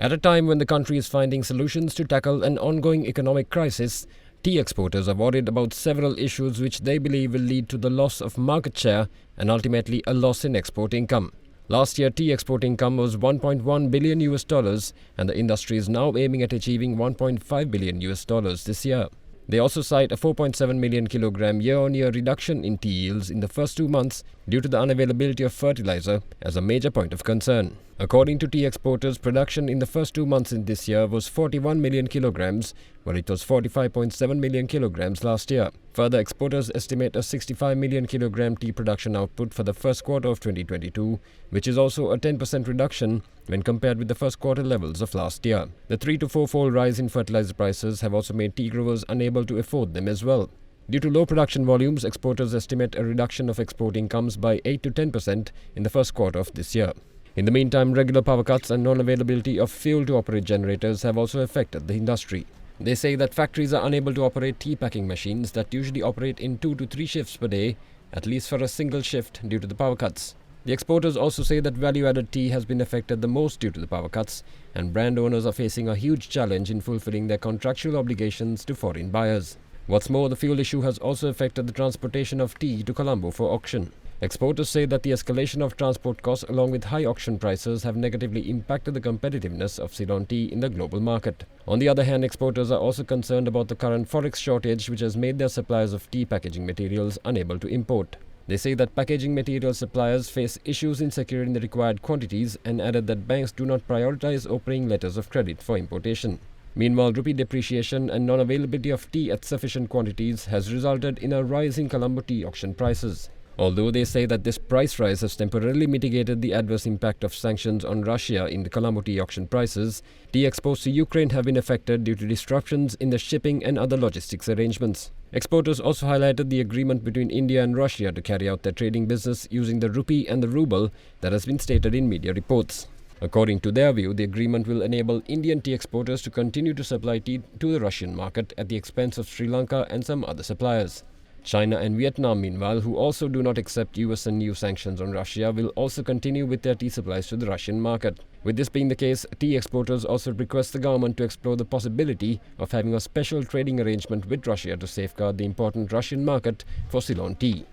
At a time when the country is finding solutions to tackle an ongoing economic crisis, tea exporters are worried about several issues which they believe will lead to the loss of market share and ultimately a loss in export income. Last year, tea export income was $1.1 billion and the industry is now aiming at achieving $1.5 billion this year. They also cite a 4.7 million kilogram year-on-year reduction in tea yields in the first 2 months due to the unavailability of fertilizer as a major point of concern. According to tea exporters, production in the first 2 months in this year was 41 million kilograms, while it was 45.7 million kilograms last year. Further, exporters estimate a 65 million kilogram tea production output for the first quarter of 2022, which is also a 10% reduction when compared with the first quarter levels of last year. The 3 to 4-fold rise in fertilizer prices have also made tea growers unable to afford them as well. Due to low production volumes, exporters estimate a reduction of export incomes by 8 to 10% in the first quarter of this year. In the meantime, regular power cuts and non-availability of fuel to operate generators have also affected the industry. They say that factories are unable to operate tea packing machines that usually operate in 2 to 3 shifts per day, at least for a single shift due to the power cuts. The exporters also say that value-added tea has been affected the most due to the power cuts, and brand owners are facing a huge challenge in fulfilling their contractual obligations to foreign buyers. What's more, the fuel issue has also affected the transportation of tea to Colombo for auction. Exporters say that the escalation of transport costs along with high auction prices have negatively impacted the competitiveness of Ceylon tea in the global market. On the other hand, exporters are also concerned about the current forex shortage which has made their suppliers of tea packaging materials unable to import. They say that packaging material suppliers face issues in securing the required quantities and added that banks do not prioritize opening letters of credit for importation. Meanwhile, rupee depreciation and non-availability of tea at sufficient quantities has resulted in a rise in Colombo tea auction prices. Although they say that this price rise has temporarily mitigated the adverse impact of sanctions on Russia in the Colombo tea auction prices, tea exports to Ukraine have been affected due to disruptions in the shipping and other logistics arrangements. Exporters also highlighted the agreement between India and Russia to carry out their trading business using the rupee and the ruble that has been stated in media reports. According to their view, the agreement will enable Indian tea exporters to continue to supply tea to the Russian market at the expense of Sri Lanka and some other suppliers. China and Vietnam, meanwhile, who also do not accept US and EU sanctions on Russia, will also continue with their tea supplies to the Russian market. With this being the case, tea exporters also request the government to explore the possibility of having a special trading arrangement with Russia to safeguard the important Russian market for Ceylon tea.